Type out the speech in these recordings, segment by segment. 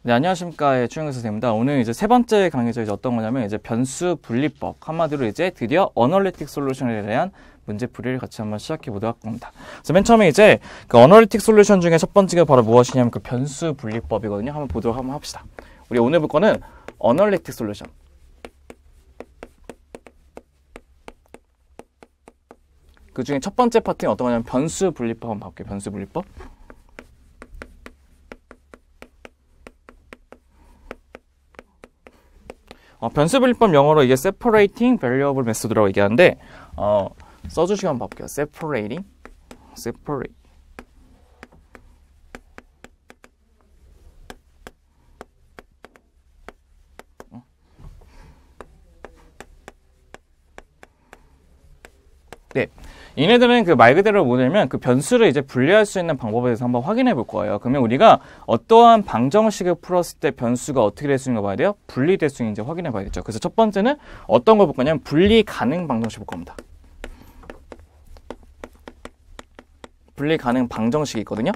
네, 안녕하십니까. 최영석 선생님입니다. 오늘 이제 세 번째 강의죠. 이제 어떤 거냐면 이제 변수 분리법. 한마디로 이제 드디어 어널리틱 솔루션에 대한 문제풀이를 같이 한번 시작해 보도록 합니다. 그래서 맨 처음에 이제 그 어널리틱 솔루션 중에 첫 번째가 바로 무엇이냐면 그 변수 분리법이거든요. 한번 보도록 한번 합시다. 우리 오늘 볼 거는 어널리틱 솔루션. 그 중에 첫 번째 파트는 어떤 거냐면 변수 분리법 한번 볼게요. 변수 분리법. 변수 분리법 영어로 이게 separating variable method라고 얘기하는데 써주시면 한번 볼게요. separate. 네. 얘네들은 그 말 그대로 뭐냐면 그 변수를 이제 분리할 수 있는 방법에 대해서 한번 확인해 볼 거예요. 그러면 우리가 어떠한 방정식을 풀었을 때 변수가 어떻게 될 수 있는 거 봐야 돼요? 분리될 수 있는지 확인해 봐야겠죠. 그래서 첫 번째는 어떤 걸 볼 거냐면 분리 가능 방정식 볼 겁니다. 분리 가능 방정식이 있거든요.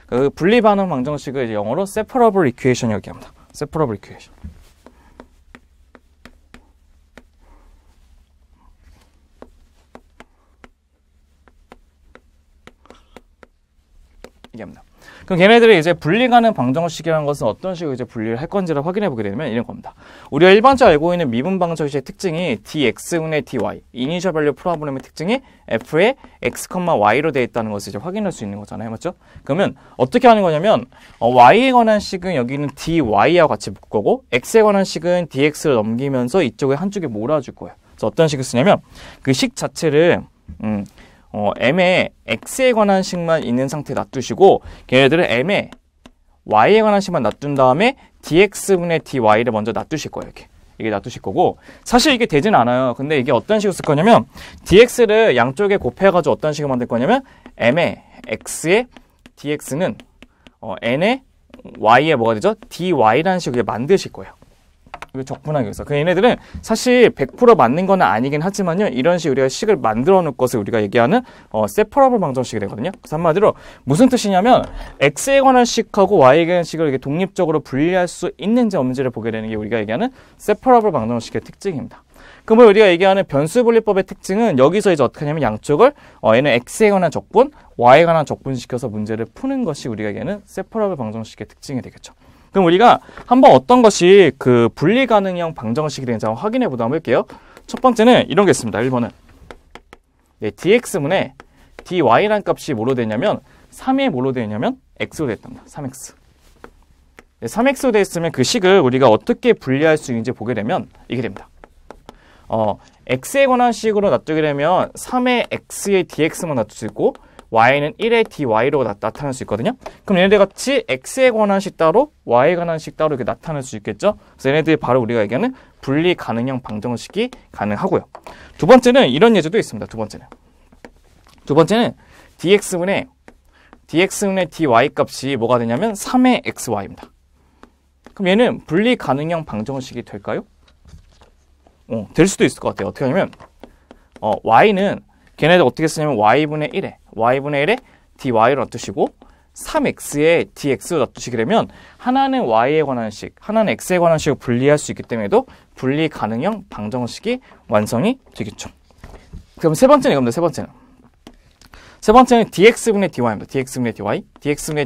그 분리 가능 방정식을 이제 영어로 separable equation이라고 합니다. separable equation. 얘기합니다. 그럼 걔네들이 이제 분리 가능 방정식이라는 것은 어떤 식으로 이제 분리를 할 건지를 확인해 보게 되면 이런 겁니다. 우리가 일반적으로 알고 있는 미분 방정식의 특징이 dx분의 dy, 이니셜 밸류 프로블렘의 특징이 f의 x, y로 되어 있다는 것을 이제 확인할 수 있는 거잖아요. 맞죠? 그러면 어떻게 하는 거냐면 y에 관한 식은 여기는 dy와 같이 묶을 거고 x에 관한 식은 dx를 넘기면서 이쪽에 한쪽에 몰아줄 거예요. 그래서 어떤 식을 쓰냐면 그 식 자체를 m에 x에 관한 식만 있는 상태에 놔두시고 걔네들은 m에 y에 관한 식만 놔둔 다음에 dx분의 dy를 먼저 놔두실 거예요. 이게 놔두실 거고 사실 이게 되진 않아요. 근데 이게 어떤 식으로 쓸 거냐면 dx를 양쪽에 곱해가지고 어떤 식으로 만들 거냐면 m의 x의 dx는 n의 y에 뭐가 되죠? dy라는 식으로 만드실 거예요. 이거 적분하기 위해서. 그 얘네들은 사실 100% 맞는 건 아니긴 하지만요. 이런 식으로 우리가 식을 만들어 놓을 것을 우리가 얘기하는 separable 방정식이 되거든요. 그래서 한마디로 무슨 뜻이냐면 x에 관한 식하고 y에 관한 식을 이렇게 독립적으로 분리할 수 있는지 없는지를 보게 되는 게 우리가 얘기하는 separable 방정식의 특징입니다. 그러면 우리가 얘기하는 변수 분리법의 특징은 여기서 이제 어떻게 하냐면 양쪽을 얘는 x에 관한 적분, y에 관한 적분 시켜서 문제를 푸는 것이 우리가 얘기하는 separable 방정식의 특징이 되겠죠. 그럼 우리가 한번 어떤 것이 그 분리 가능형 방정식이 되는지 한번 확인해 보도록 한번 할게요. 첫 번째는 이런 게 있습니다. 1번은 dx분의 dy라는 값이 뭐로 되냐면 3에 뭐로 되냐면 x로 됐답니다. 3x. 3x로 되어 있으면 그 식을 우리가 어떻게 분리할 수 있는지 보게 되면 이게 됩니다. x에 관한 식으로 놔두게 되면 3의 x의 dx만 놔둘 수 있고 y는 1의 dy로 나타날 수 있거든요. 그럼 얘네들 같이 x에 관한 식 따로 y에 관한 식 따로 이렇게 나타날 수 있겠죠. 그래서 얘네들이 바로 우리가 얘기하는 분리 가능형 방정식이 가능하고요. 두 번째는 이런 예제도 있습니다. 두 번째는 dx분의 dy 값이 뭐가 되냐면 3의 xy입니다. 그럼 얘는 분리 가능형 방정식이 될까요? 될 수도 있을 것 같아요. 어떻게 하냐면 y는 걔네들 어떻게 쓰냐면 y분의 1에 dy를 놔두시고 3x에 dx를 놔두시게 되면 하나는 y에 관한 식, 하나는 x에 관한 식을 분리할 수 있기 때문에도 분리 가능형 방정식이 완성이 되겠죠. 그럼 세 번째는 이겁니다. 세 번째는 dx분의 dy입니다. dx분의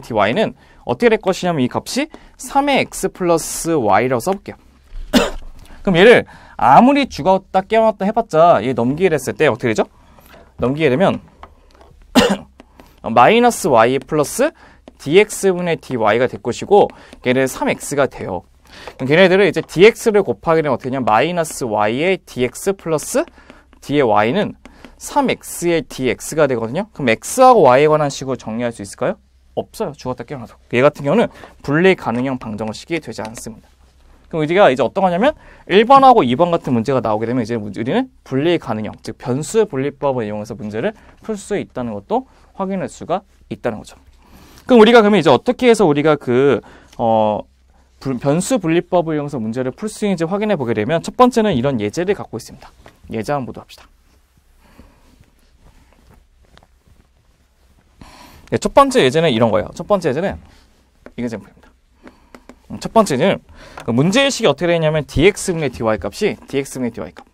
dy는 어떻게 될 것이냐면 이 값이 3의 x 플러스 y라고 써볼게요. 그럼 얘를 아무리 죽었다 깨어났다 해봤자 얘 넘기게 됐을 때 어떻게 되죠? 넘기게 되면 마이너스 y 플러스 dx분의 dy가 될 것이고 걔는 3x가 돼요. 그럼 걔네들은 이제 dx를 곱하게 되면 어떻게 되냐면 마이너스 y의 dx 플러스 d의 y는 3x의 dx가 되거든요. 그럼 x하고 y에 관한 식으로 정리할 수 있을까요? 없어요. 죽었다 깨어나서. 얘 같은 경우는 분리 가능형 방정식이 되지 않습니다. 그럼 우리가 이제 어떤 거냐면 1번하고 2번 같은 문제가 나오게 되면 이제 우리는 분리 가능형, 즉 변수 분리법을 이용해서 문제를 풀 수 있다는 것도 확인할 수가 있다는 거죠. 그럼 우리가 그러면 이제 어떻게 해서 우리가 그 변수 분리법을 이용해서 문제를 풀 수 있는지 확인해 보게 되면 첫 번째는 이런 예제를 갖고 있습니다. 예제 한번 보도록 합시다. 첫 번째 예제는 이런 거예요. 첫 번째 예제는 이그젠플입니다. 첫 번째는 문제의식이 어떻게 되냐면 dx분의 dy 값이 dx분의 dy 값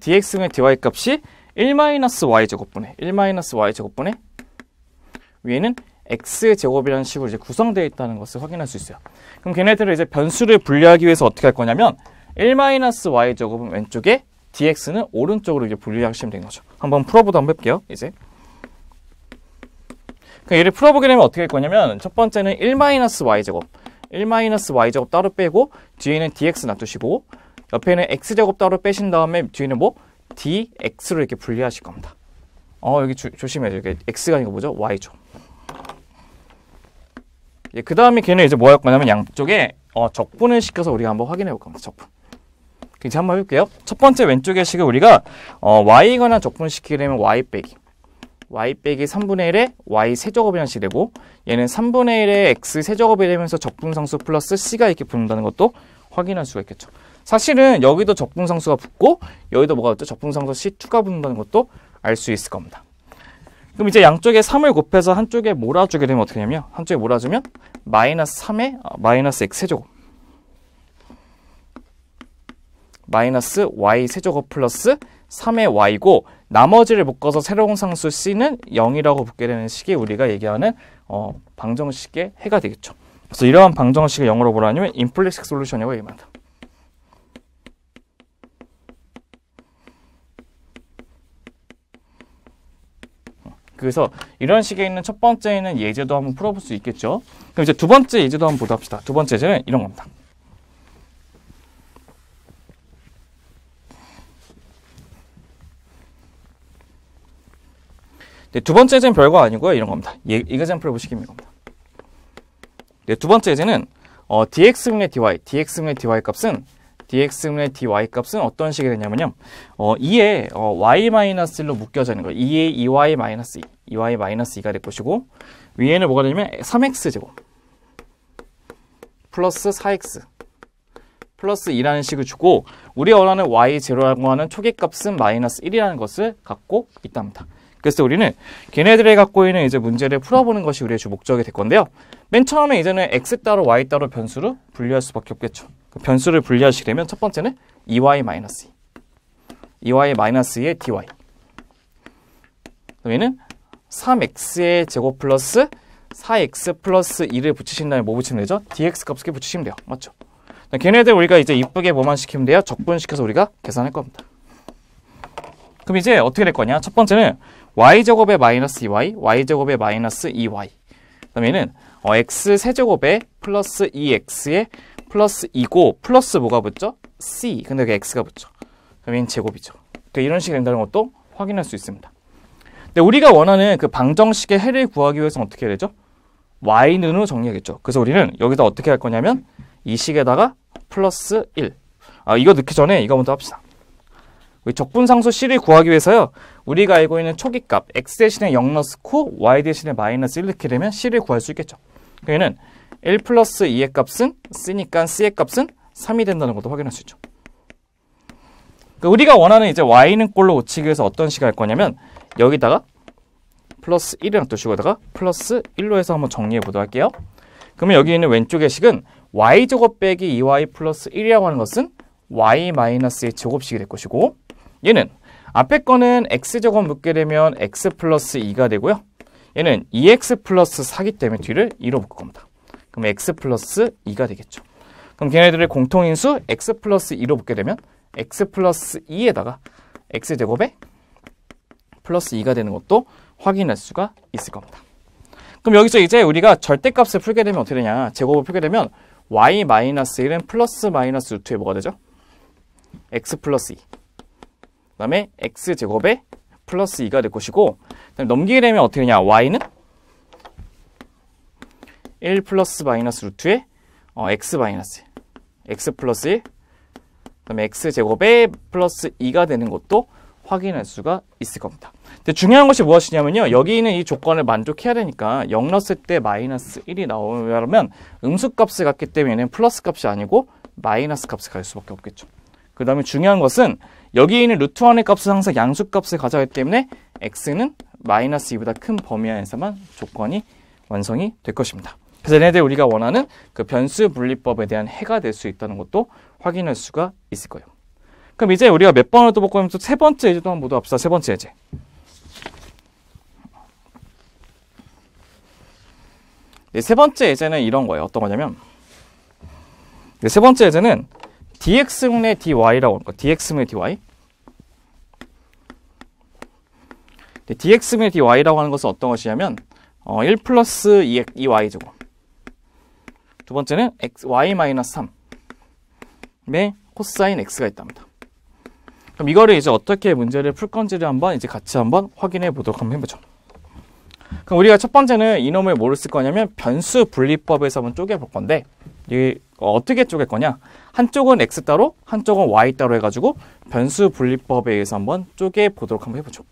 dx분의 dy 값이 1-y제곱분의 1-y제곱분의 위에는 x제곱이라는 식으로 이제 구성되어 있다는 것을 확인할 수 있어요. 그럼 걔네들을 이제 변수를 분리하기 위해서 어떻게 할 거냐면 1-y제곱은 왼쪽에 dx는 오른쪽으로 이제 분리하시면 되는 거죠. 한번 풀어보도 한번 해볼게요. 이제 그러니까 얘를 풀어보게 되면 어떻게 할 거냐면 첫 번째는 1-y제곱 1-y제곱 따로 빼고 뒤에는 dx 놔두시고 옆에는 x제곱 따로 빼신 다음에 뒤에는 뭐 dx로 이렇게 분리하실 겁니다. 여기 조심해요. 이게 x가 아니고 뭐죠? y죠. 예, 그 다음에 걔는 이제 뭐 할 거냐면 양쪽에 적분을 시켜서 우리가 한번 확인해 볼 겁니다. 적분. 이제 한번 해볼게요. 첫 번째 왼쪽의 식을 우리가 y거나 적분시키게 되면 y 빼기 3분의 1의 y 세제곱이라는 식이 되고 얘는 3분의 1의 x 세제곱이 되면서 적분상수 플러스 c가 이렇게 붙는다는 것도 확인할 수가 있겠죠. 사실은 여기도 적분상수가 붙고 여기도 뭐가 붙죠? 적분상수 c2가 붙는다는 것도 알 수 있을 겁니다. 그럼 이제 양쪽에 3을 곱해서 한쪽에 몰아주게 되면 어떻게 되냐면 한쪽에 몰아주면 마이너스 3의 마이너스 x 세제곱 마이너스 y 세제곱 플러스 3의 y고 나머지를 묶어서 새로운 상수 c는 0이라고 붙게 되는 식이 우리가 얘기하는 방정식의 해가 되겠죠. 그래서 이러한 방정식을 영어로 뭐라 하냐면 임플리식 솔루션이라고 얘기합니다. 그래서 이런 식에 있는 첫 번째는 예제도 한번 풀어볼 수 있겠죠. 그럼 이제 두 번째 예제도 한번 보도록 합시다. 두 번째 예제는 이런 겁니다. 네, 두 번째 예제는 별거 아니고요. 이런 겁니다. 이그젠플을 보시면 이겁니다. 네, 두 번째 예제는 dx분의 dy 값은 어떤 식이 되냐면요. 2에 y-1로 묶여져 있는 거예요. 2에 2y-2, 2y-2가 될 것이고 위에는 뭐가 되냐면 3x제곱 플러스 4x 플러스 2라는 식을 주고 우리가 원하는 y0라고 하는 초기값은 마이너스 1이라는 것을 갖고 있답니다. 그래서 우리는 걔네들이 갖고 있는 이제 문제를 풀어보는 것이 우리의 주 목적이 될 건데요. 맨 처음에 이제는 x 따로 y 따로 변수로 분리할 수밖에 없겠죠. 그 변수를 분리하시게 되면 첫 번째는 2y-2, 2y-2의 dy. 그러면은 3x의 제곱 플러스 4x 플러스 2를 붙이신 다음에 뭐 붙이면 되죠? dx 값을 붙이시면 돼요. 맞죠? 걔네들 우리가 이제 이쁘게 뭐만 시키면 돼요? 적분시켜서 우리가 계산할 겁니다. 그럼 이제 어떻게 될 거냐? 첫 번째는 y제곱에 마이너스 2y, y제곱에 마이너스 2y. 그러면은 x 세제곱에 플러스 2x에 플러스 2고 플러스 뭐가 붙죠? c. 근데 여기 x가 붙죠. 그러면 제곱이죠. 그러니까 이런 식이 된다는 것도 확인할 수 있습니다. 근데 우리가 원하는 그 방정식의 해를 구하기 위해서는 어떻게 해야 되죠? y는으로 정리하겠죠. 그래서 우리는 여기다 어떻게 할 거냐면 이 식에다가 플러스 1. 이거 넣기 전에 이거 먼저 합시다. 적분상수 c를 구하기 위해서요. 우리가 알고 있는 초기값 x 대신에 0 넣고 y 대신에 마이너스 1 넣게 되면 c를 구할 수 있겠죠. 그러면 1 플러스 2의 값은 c니까 c의 값은 3이 된다는 것도 확인할 수 있죠. 그러니까 우리가 원하는 이제 y는 꼴로 고치기 위해서 어떤 식을 할 거냐면 여기다가 플러스 1을 놔두시고 여기다가 플러스 1로 해서 한번 정리해 보도록 할게요. 그러면 여기 있는 왼쪽의 식은 y제곱 빼기 2y 플러스 1이라고 하는 것은 y-의 제곱식이 될 것이고 얘는 앞에 거는 x제곱 묶게 되면 x 플러스 2가 되고요. 얘는 2x 플러스 4기 때문에 뒤를 2로 묶을 겁니다. 그럼 x 플러스 2가 되겠죠. 그럼 걔네들의 공통인수 x 플러스 2로 묶게 되면 x 플러스 2에다가 x제곱에 플러스 2가 되는 것도 확인할 수가 있을 겁니다. 그럼 여기서 이제 우리가 절대값을 풀게 되면 어떻게 되냐. 제곱을 풀게 되면 y-1은 플러스 마이너스 루트에 뭐가 되죠? x 플러스 2. 그 다음에 x제곱에 플러스 2가 될 것이고 넘기게 되면 어떻게 되냐. y는 1 플러스 마이너스 루트에 x 마이너스 x 플러스 1 그 다음에 x제곱에 플러스 2가 되는 것도 확인할 수가 있을 겁니다. 근데 중요한 것이 무엇이냐면요. 여기 있는 이 조건을 만족해야 되니까 0 넣었을 때 마이너스 1이 나오려면 음수값을 갖기 때문에 플러스 값이 아니고 마이너스 값을 가질 수밖에 없겠죠. 그 다음에 중요한 것은 여기 있는 루트 1의 값은 항상 양수값을 가져가기 때문에 x는 마이너스 2보다 큰 범위 안에서만 조건이 완성이 될 것입니다. 그래서 얘네들 우리가 원하는 그 변수 분리법에 대한 해가 될 수 있다는 것도 확인할 수가 있을 거예요. 그럼 이제 우리가 몇 번을 또 볼까 하면 또 세 번째 예제도 한번 모두 합시다. 세 번째 예제. 네, 세 번째 예제는 이런 거예요. 어떤 거냐면 네, 세 번째 예제는 dx분의 dy라고 하는 거. dx분의 dy. 네, dx분의 dy라고 하는 것은 어떤 것이냐면 1 플러스 2y제곱. 두 번째는 y-3의 코사인 x가 있답니다. 그럼 이거를 이제 어떻게 문제를 풀 건지를 한번 이제 같이 한번 확인해 보도록 한번 해보죠. 그럼 우리가 첫 번째는 이놈을 뭐를 쓸 거냐면 변수 분리법에서 한번 쪼개 볼 건데 이 어떻게 쪼갤 거냐? 한쪽은 x 따로, 한쪽은 y 따로 해가지고 변수 분리법에 의해서 한번 쪼개 보도록 한번 해보죠.